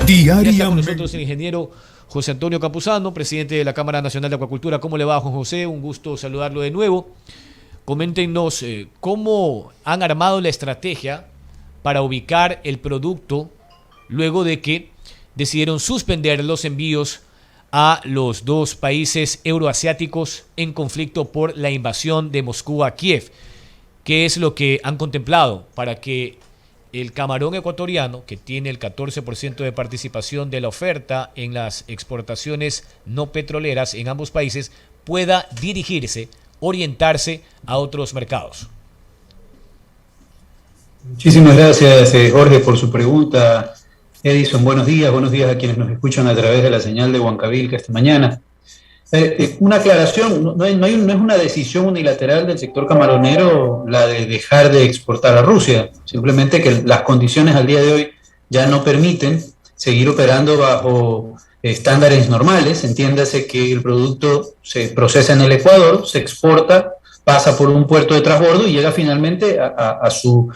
Ya está con Diariamente. nosotros el ingeniero José Antonio Campuzano, presidente de la Cámara Nacional de Acuacultura. ¿Cómo le va, Juan José? Un gusto saludarlo de nuevo. Coméntenos cómo han armado la estrategia para ubicar el producto luego de que decidieron suspender los envíos a los dos países euroasiáticos en conflicto por la invasión de Moscú a Kiev. ¿Qué es lo que han contemplado para que el camarón ecuatoriano, que tiene el 14% de participación de la oferta en las exportaciones no petroleras en ambos países, pueda dirigirse, orientarse a otros mercados? Muchísimas gracias, Jorge, por su pregunta. Edison, buenos días a quienes nos escuchan a través de la señal de Huancavilca esta mañana. Una aclaración, no es una decisión unilateral del sector camaronero la de dejar de exportar a Rusia, simplemente que las condiciones al día de hoy ya no permiten seguir operando bajo estándares normales. Entiéndase que el producto se procesa en el Ecuador, se exporta, pasa por un puerto de transbordo y llega finalmente a su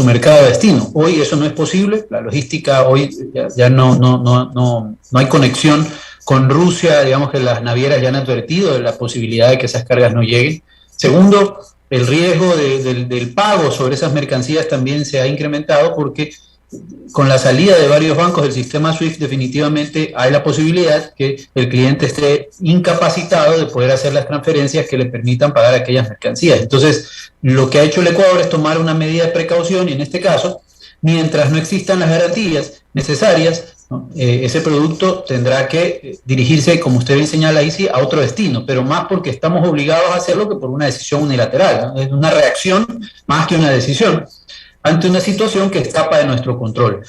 mercado de destino. Hoy eso no es posible, la logística hoy ya no hay conexión con Rusia. Digamos que las navieras ya han advertido de la posibilidad de que esas cargas no lleguen. Segundo, el riesgo del pago sobre esas mercancías también se ha incrementado porque con la salida de varios bancos del sistema SWIFT definitivamente hay la posibilidad que el cliente esté incapacitado de poder hacer las transferencias que le permitan pagar aquellas mercancías. Entonces, lo que ha hecho el Ecuador es tomar una medida de precaución y en este caso, mientras no existan las garantías necesarias, ¿no? Ese producto tendrá que dirigirse, como usted bien señala, ahí sí, a otro destino, pero más porque estamos obligados a hacerlo que por una decisión unilateral, ¿no? Es una reacción más que una decisión ante una situación que escapa de nuestro control.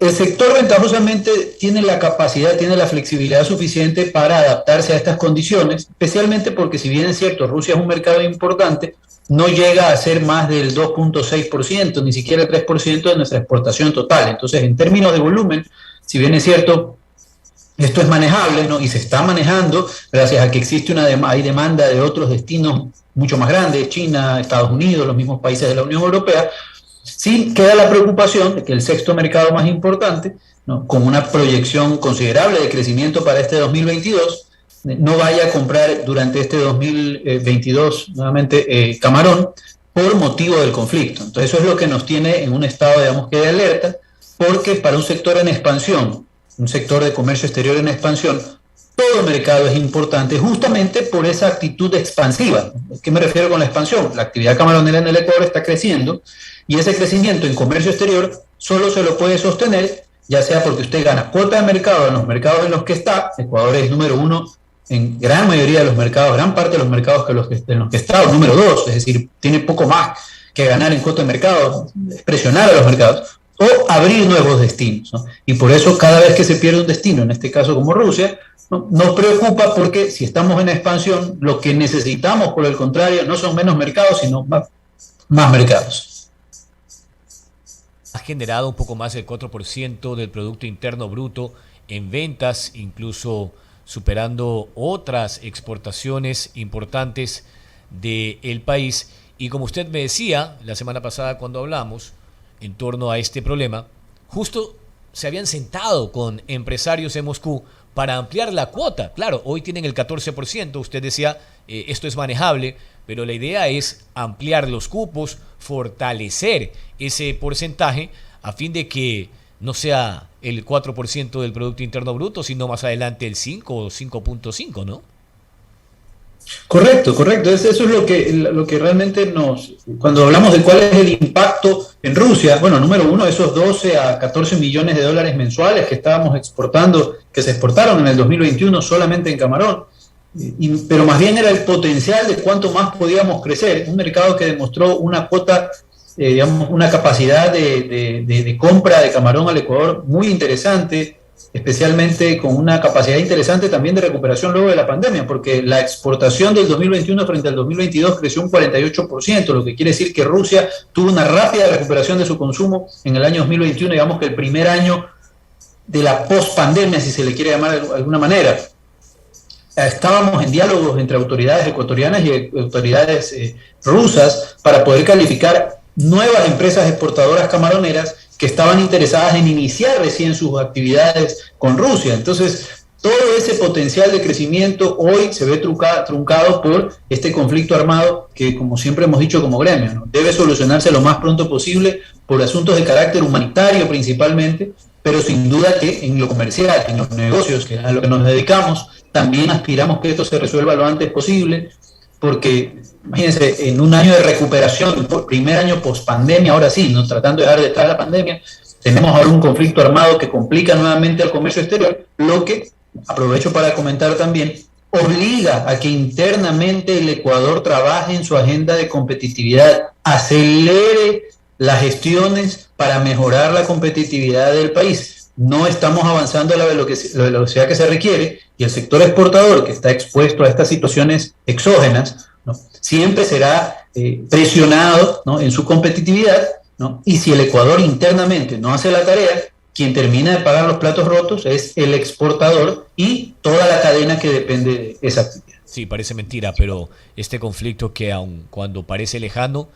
El sector ventajosamente tiene la capacidad, tiene la flexibilidad suficiente para adaptarse a estas condiciones, especialmente porque, si bien es cierto, Rusia es un mercado importante, no llega a ser más del 2.6%, ni siquiera el 3% de nuestra exportación total. Entonces, en términos de volumen, si bien es cierto, esto es manejable, ¿no? Y se está manejando gracias a que existe hay demanda de otros destinos mucho más grandes, China, Estados Unidos, los mismos países de la Unión Europea. Sí queda la preocupación de que el sexto mercado más importante, ¿no?, con una proyección considerable de crecimiento para este 2022, no vaya a comprar durante este 2022 nuevamente camarón por motivo del conflicto. Entonces eso es lo que nos tiene en un estado, digamos, que de alerta, porque para un sector en expansión, un sector de comercio exterior en expansión, todo mercado es importante justamente por esa actitud expansiva. ¿A qué me refiero con la expansión? La actividad camaronera en el Ecuador está creciendo y ese crecimiento en comercio exterior solo se lo puede sostener, ya sea porque usted gana cuota de mercado en los mercados en los que está. Ecuador es número uno en gran mayoría de los mercados, gran parte de los mercados en los que está, o número dos, es decir, tiene poco más que ganar en cuota de mercado, presionar a los mercados, o abrir nuevos destinos, ¿no? Y por eso cada vez que se pierde un destino, en este caso como Rusia, ¿no?, nos preocupa porque si estamos en expansión, lo que necesitamos, por el contrario, no son menos mercados, sino más mercados. Ha generado un poco más del 4% del Producto Interno Bruto en ventas, incluso superando otras exportaciones importantes del país. Y como usted me decía la semana pasada cuando hablamos en torno a este problema, justo se habían sentado con empresarios en Moscú para ampliar la cuota. Claro, hoy tienen el 14%, usted decía, esto es manejable, pero la idea es ampliar los cupos, fortalecer ese porcentaje a fin de que no sea el 4% del Producto Interno Bruto, sino más adelante el 5 o 5.5, ¿no? Correcto. Eso es lo que realmente cuando hablamos de cuál es el impacto en Rusia, bueno, número uno, esos 12 a 14 millones de dólares mensuales que estábamos exportando, que se exportaron en el 2021 solamente en camarón, pero más bien era el potencial de cuánto más podíamos crecer. Un mercado que demostró una cuota, digamos, una capacidad de compra de camarón al Ecuador muy interesante, especialmente con una capacidad interesante también de recuperación luego de la pandemia, porque la exportación del 2021 frente al 2022 creció un 48%, lo que quiere decir que Rusia tuvo una rápida recuperación de su consumo en el año 2021, digamos que el primer año de la post-pandemia, si se le quiere llamar de alguna manera. Estábamos en diálogos entre autoridades ecuatorianas y autoridades rusas para poder calificar nuevas empresas exportadoras camaroneras que estaban interesadas en iniciar recién sus actividades con Rusia. Entonces, todo ese potencial de crecimiento hoy se ve truncado por este conflicto armado que, como siempre hemos dicho como gremio, ¿no?, debe solucionarse lo más pronto posible por asuntos de carácter humanitario principalmente, pero sin duda que en lo comercial, en los negocios, que es a lo que nos dedicamos, también aspiramos que esto se resuelva lo antes posible, porque imagínense, en un año de recuperación, primer año post pandemia, ahora sí, ¿no?, tratando de dejar detrás la pandemia, tenemos ahora un conflicto armado que complica nuevamente el comercio exterior, lo que, aprovecho para comentar también, obliga a que internamente el Ecuador trabaje en su agenda de competitividad, acelere las gestiones para mejorar la competitividad del país. No estamos avanzando a la velocidad que se requiere, y el sector exportador, que está expuesto a estas situaciones exógenas, ¿no?, siempre será presionado, ¿no?, en su competitividad, ¿no? Y si el Ecuador internamente no hace la tarea, quien termina de pagar los platos rotos es el exportador y toda la cadena que depende de esa actividad. Sí, parece mentira, pero este conflicto, que aun cuando parece lejano,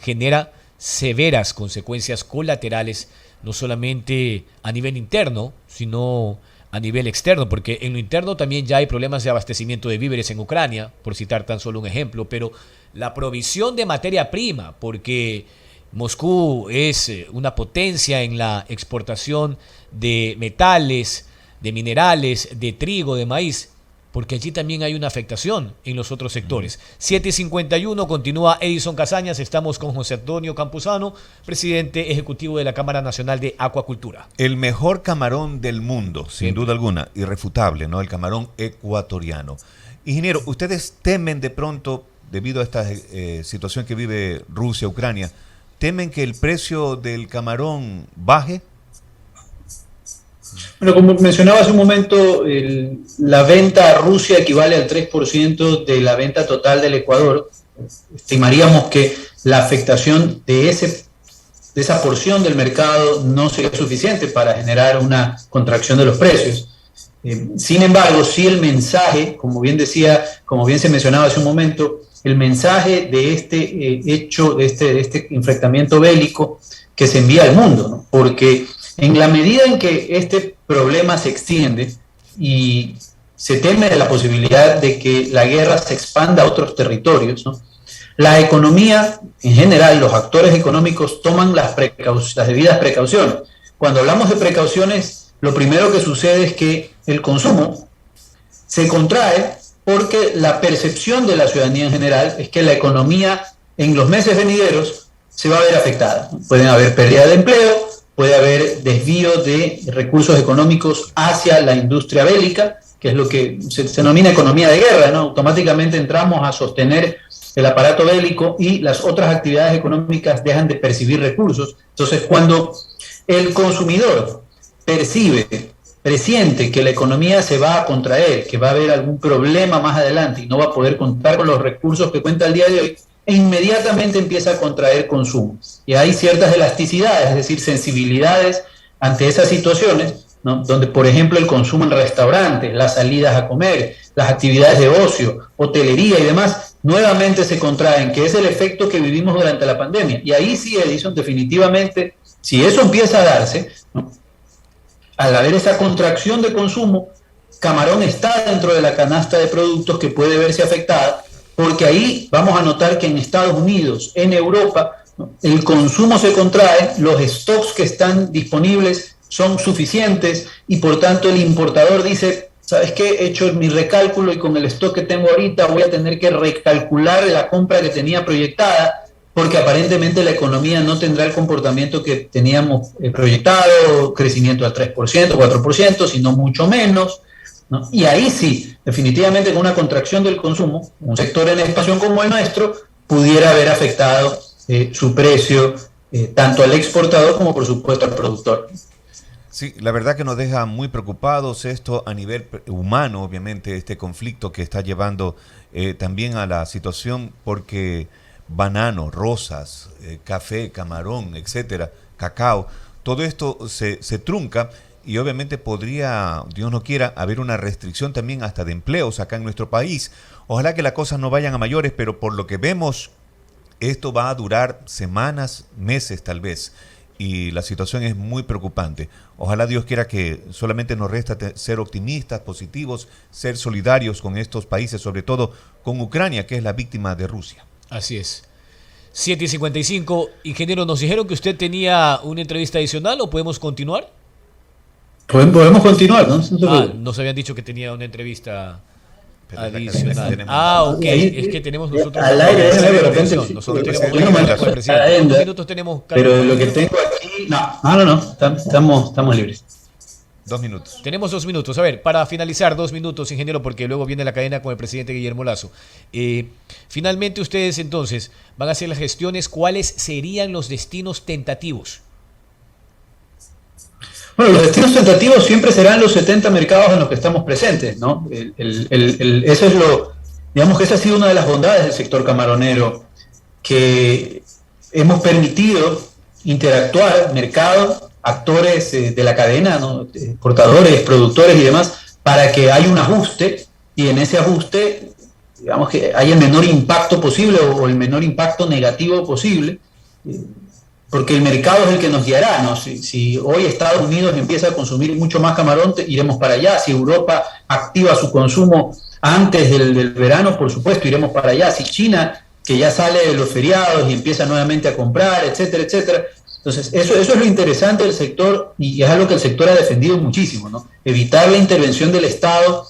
genera severas consecuencias colaterales, no solamente a nivel interno, sino a nivel externo, porque en lo interno también ya hay problemas de abastecimiento de víveres en Ucrania, por citar tan solo un ejemplo, pero la provisión de materia prima, porque Moscú es una potencia en la exportación de metales, de minerales, de trigo, de maíz, porque allí también hay una afectación en los otros sectores. 7:51, continúa Edison Casañas, estamos con José Antonio Campuzano, presidente ejecutivo de la Cámara Nacional de Acuacultura. El mejor camarón del mundo, sin duda alguna, irrefutable, ¿no? El camarón ecuatoriano. Ingeniero, ¿ustedes temen de pronto, debido a esta situación que vive Rusia, Ucrania, temen que el precio del camarón baje? Bueno, como mencionaba hace un momento, la venta a Rusia equivale al 3% de la venta total del Ecuador. Estimaríamos que la afectación de esa porción del mercado no sería suficiente para generar una contracción de los precios. Sin embargo, sí el mensaje, como bien se mencionaba hace un momento, el mensaje de este hecho, de este enfrentamiento bélico que se envía al mundo, ¿no? Porque en la medida en que este problema se extiende y se teme de la posibilidad de que la guerra se expanda a otros territorios, ¿no?, la economía en general, los actores económicos toman las debidas precauciones. Cuando hablamos de precauciones, lo primero que sucede es que el consumo se contrae porque la percepción de la ciudadanía en general es que la economía en los meses venideros se va a ver afectada. Pueden haber pérdida de empleo, puede haber desvío de recursos económicos hacia la industria bélica, que es lo que se denomina economía de guerra, ¿no? Automáticamente entramos a sostener el aparato bélico y las otras actividades económicas dejan de percibir recursos. Entonces, cuando el consumidor presiente que la economía se va a contraer, que va a haber algún problema más adelante y no va a poder contar con los recursos que cuenta el día de hoy, e inmediatamente empieza a contraer consumo. Y hay ciertas elasticidades, es decir, sensibilidades ante esas situaciones, ¿no?, donde, por ejemplo, el consumo en restaurantes, las salidas a comer, las actividades de ocio, hotelería y demás, nuevamente se contraen, que es el efecto que vivimos durante la pandemia. Y ahí sí, Edison, definitivamente, si eso empieza a darse, ¿no?, al haber esa contracción de consumo, camarón está dentro de la canasta de productos que puede verse afectada, porque ahí vamos a notar que en Estados Unidos, en Europa, ¿no?, el consumo se contrae, los stocks que están disponibles son suficientes y por tanto el importador dice, ¿sabes qué? He hecho mi recálculo y con el stock que tengo ahorita voy a tener que recalcular la compra que tenía proyectada, porque aparentemente la economía no tendrá el comportamiento que teníamos proyectado, crecimiento al 3%, 4%, sino mucho menos, ¿no? Y ahí sí, definitivamente con una contracción del consumo, un sector en expansión como el nuestro pudiera haber afectado su precio tanto al exportador como por supuesto al productor. Sí, la verdad que nos deja muy preocupados esto a nivel humano, obviamente, este conflicto que está llevando también a la situación, porque banano, rosas, café, camarón, etcétera, cacao, todo esto se trunca. Y obviamente podría, Dios no quiera, haber una restricción también hasta de empleos acá en nuestro país. Ojalá que las cosas no vayan a mayores, pero por lo que vemos, esto va a durar semanas, meses tal vez. y la situación es muy preocupante. Ojalá Dios quiera que solamente nos resta ser optimistas, positivos, ser solidarios con estos países, sobre todo con Ucrania, que es la víctima de Rusia. Así es. 7:55. Ingeniero, nos dijeron que usted tenía una entrevista adicional, ¿o podemos continuar? Podemos continuar, ¿no? Nos habían dicho que tenía una entrevista Pero adicional. Ok. Ahí, Es que tenemos nosotros al aire, de repente, nosotros tenemos yo no una me con el presidente. agenda, ¿Cuántos minutos tenemos? pero lo que tengo aquí, no, estamos libres. 2 minutos. Tenemos 2 minutos. A ver, para finalizar, 2 minutos, ingeniero, porque luego viene la cadena con el presidente Guillermo Lasso. Finalmente, ustedes entonces van a hacer las gestiones. ¿Cuáles serían los destinos tentativos? Bueno, los destinos tentativos siempre serán los 70 mercados en los que estamos presentes, ¿no? Eso es digamos que esa ha sido una de las bondades del sector camaronero, que hemos permitido interactuar mercados, actores de la cadena, ¿no? Exportadores, productores y demás, para que haya un ajuste, y en ese ajuste, digamos que haya el menor impacto posible o el menor impacto negativo posible, porque el mercado es el que nos guiará, ¿no? Si hoy Estados Unidos empieza a consumir mucho más camarón, iremos para allá. Si Europa activa su consumo antes del verano, por supuesto, iremos para allá. Si China, que ya sale de los feriados y empieza nuevamente a comprar, etcétera, etcétera. Entonces, eso es lo interesante del sector, y es algo que el sector ha defendido muchísimo, ¿no? Evitar la intervención del Estado,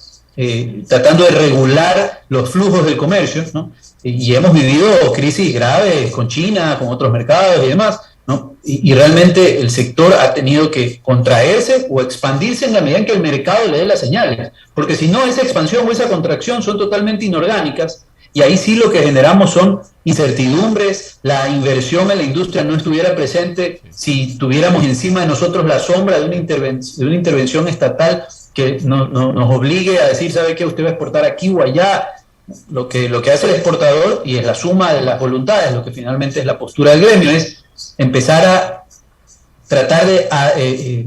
tratando de regular los flujos del comercio, ¿no? Y hemos vivido crisis graves con China, con otros mercados y demás, ¿no? Y realmente el sector ha tenido que contraerse o expandirse en la medida en que el mercado le dé las señales, porque si no, esa expansión o esa contracción son totalmente inorgánicas, y ahí sí lo que generamos son incertidumbres. La inversión en la industria no estuviera presente si tuviéramos encima de nosotros la sombra de una intervención estatal que nos obligue a decir, ¿sabe qué? Usted va a exportar aquí o allá. Lo que hace el exportador, y es la suma de las voluntades, lo que finalmente es la postura del gremio, es empezar a tratar de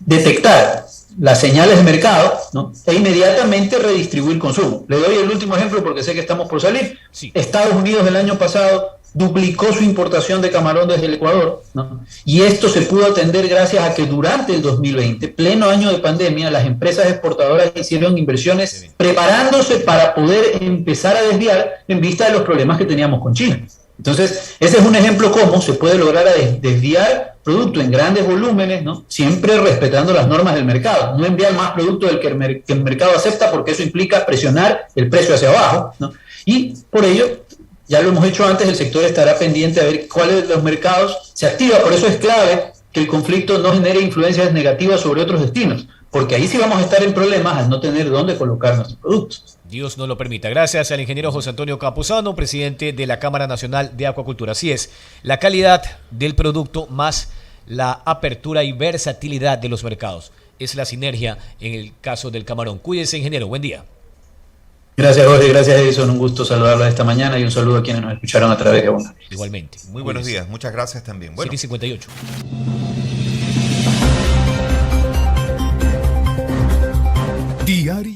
detectar las señales de mercado, ¿no? E inmediatamente redistribuir consumo. Le doy el último ejemplo porque sé que estamos por salir. Sí. Estados Unidos el año pasado duplicó su importación de camarón desde el Ecuador, ¿no? Y esto se pudo atender gracias a que durante el 2020, pleno año de pandemia, las empresas exportadoras hicieron inversiones preparándose para poder empezar a desviar en vista de los problemas que teníamos con China. Entonces, ese es un ejemplo cómo se puede lograr desviar producto en grandes volúmenes, ¿no? Siempre respetando las normas del mercado. No enviar más producto del que el mercado acepta, porque eso implica presionar el precio hacia abajo, ¿no? Y por ello, ya lo hemos hecho antes, el sector estará pendiente a ver cuáles de los mercados se activa. Por eso es clave que el conflicto no genere influencias negativas sobre otros destinos, porque ahí sí vamos a estar en problemas al no tener dónde colocar nuestros productos. Dios no lo permita. Gracias al ingeniero José Antonio Campuzano, presidente de la Cámara Nacional de Acuacultura. Así es, la calidad del producto más la apertura y versatilidad de los mercados. Es la sinergia en el caso del camarón. Cuídense, ingeniero. Buen día. Gracias, Jorge. Gracias, Edison. Un gusto saludarlos esta mañana, y un saludo a quienes nos escucharon a través de Onda. Igualmente. Muy buenos días. Muchas gracias también. Bueno. 7:58. Diario.